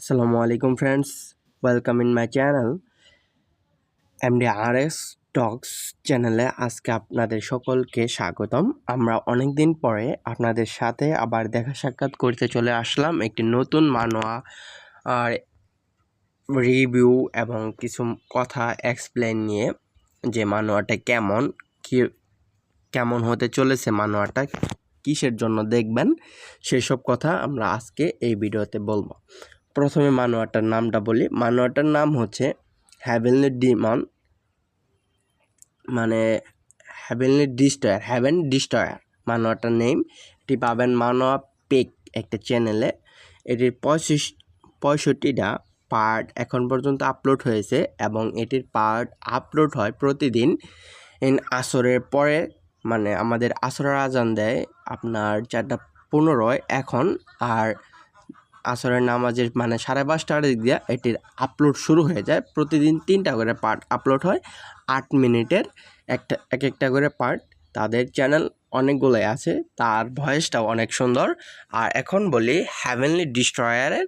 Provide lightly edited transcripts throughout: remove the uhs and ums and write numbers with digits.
Assalamu alaikum friends, welcome in my channel MDRS Talks চ্যানেলে আজকে আপনাদের সকলকে স্বাগতম। আমরা অনেকদিন পরে আপনাদের সাথে আবার দেখা সাক্ষাৎ করতে চলে আসলাম একটি নতুন মানোয়া আর রিভিউ এবং কিছু কথা এক্সপ্লেন নিয়ে, যে মানোয়াটা কেমন হতে চলেছে, মানোয়াটা কিসের জন্য দেখবেন, সেসব কথা আমরা আজকে এই ভিডিওতে বলবো। প্রথমে মানোয়াটার নামটা বলি। মানোয়াটার নাম হচ্ছে হেভেনলি ডিমন, মানে হেভেন ডিস্ট্রয়ার মানোয়াটার নেম। এটি পাবেন মানোয়া পেক একটা চ্যানেলে। এটির 65টা পার্ট এখন পর্যন্ত আপলোড হয়েছে এবং এটির পার্ট আপলোড হয় প্রতিদিন আসরের পরে, মানে আমাদের আসরের আজান দেয় আপনার 4:15 এখন, আর আসরের নামাজের মানে 5:30টার দিক দিয়ে এটির আপলোড শুরু হয়ে যায়। প্রতিদিন 3টা করে পার্ট আপলোড হয়, 8 মিনিটের একটা করে পার্ট। তাদের চ্যানেল অনেকগুলোই আছে, তার ভয়েসটাও অনেক সুন্দর। আর এখন বলি হেভেনলি ডিস্ট্রয়ারের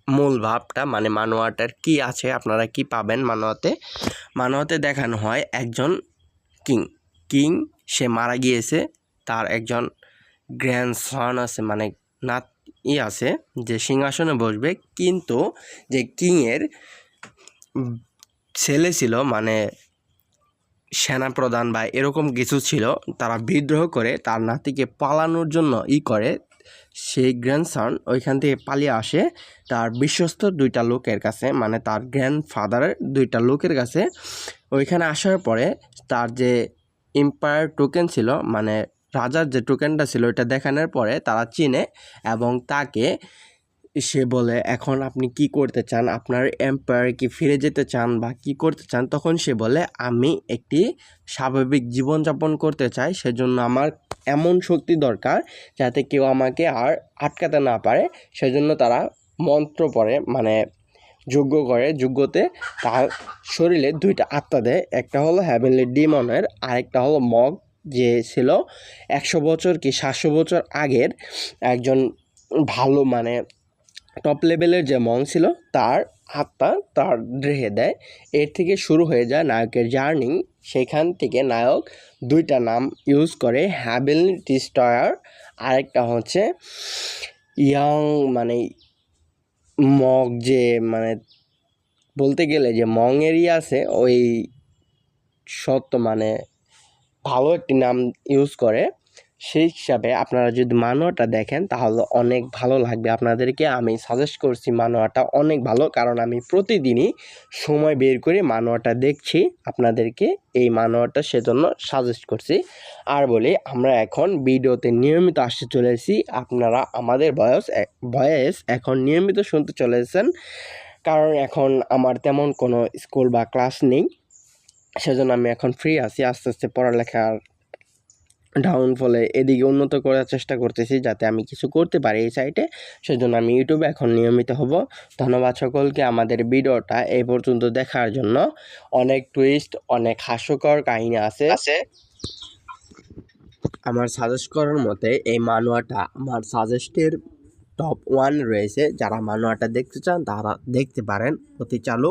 মূল ভাবটা, মানে মানোয়াটার কি আছে, আপনারা কি পাবেন। মানোয়াতে দেখানো হয় একজন কিং সে মারা গিয়েছে, তার একজন গ্র্যান্ডসন আছে, মানে আছে যে সিংহাসনে বসবে, কিন্তু যে কিংয়ের ছেলে ছিল, মানে সেনাপ্রধান বা এরকম কিছু ছিল, তারা বিদ্রোহ করে তার নাতিকে পালানোর জন্য করে, সেই গ্র্যান্ডসন ওইখান থেকে পালিয়ে আসে তার বিশ্বস্ত 2টা লোকের কাছে, মানে তার গ্র্যান্ডফাদারের 2টা লোকের কাছে। ওইখানে আসার পরে তার যে এম্পায়ার টোকেন ছিল, মানে রাজার যে টোকেনটা ছিল, ওইটা দেখানোর পরে তারা চিনে এবং তাকে সে বলে, এখন আপনি কি করতে চান, আপনার এম্পায়ার কি ফিরে যেতে চান বা কি করতে চান? তখন সে বলে, আমি একটি স্বাভাবিক জীবনযাপন করতে চাই, সেজন্য আমার এমন শক্তি দরকার যাতে কেউ আমাকে আর আটকাতে না পারে। সেজন্য তারা মন্ত্র পড়ে, মানে যজ্ঞতে তার শরীরে 2টা আত্মা দেয়। একটা হলো হেভেনলি ডিমনের, আরেকটা হলো মগ, যে ছিল 100 বছর কি 700 বছর আগের একজন ভালো, মানে টপ লেভেলের যে মং ছিল, তার আত্মা তার দেহে দেয়। এর থেকে শুরু হয়ে যায় নায়কের জার্নি। সেখান থেকে নায়ক 2টা নাম ইউজ করে, হেভেনলি ডিস্ট্রয়ার, আরেকটা হচ্ছে ইয়াং, মানে মগ, যে মানে বলতে গেলে যে মং এরিয়া আছে, ওই মানে ভালো একটি নাম ইউজ করে। সেই হিসাবে আপনারা যদি মানোয়াটা দেখেন তাহলে অনেক ভালো লাগবে আপনাদেরকে। আমি সাজেস্ট করছি মানোয়াটা অনেক ভালো, কারণ আমি প্রতিদিনই সময় বের করে মানোয়াটা দেখছি। আপনাদেরকে এই মানোয়াটা সেজন্য সাজেস্ট করছি। আর বলি, আমরা এখন ভিডিওতে নিয়মিত আসতে চলেছি। আপনারা আমাদের ভয়েস এখন নিয়মিত শুনতে চলেছেন, কারণ এখন আমার তেমন কোনো স্কুল বা ক্লাস নেই, সেজন্য আমি এখন ফ্রি আছি। আস্তে আস্তে পড়ালেখার ডাউনফলে এদিকে উন্নত করার চেষ্টা করতেছি, যাতে আমি কিছু করতে পারি এই সাইটে। সেজন্য আমি ইউটিউবে এখন নিয়মিত হব। ধন্যবাদ সকলকে আমাদের ভিডিওটা এই পর্যন্ত দেখার জন্য। অনেক টুইস্ট, অনেক হাস্যকর কাহিনী আছে। আমার সাজেস্ট করার মতে এই মানোয়াটা আমার সাজেস্টের টপ 1 রয়েছে। যারা মানোয়াটা দেখতে চান তারা দেখতে পারেন, অতি চালু।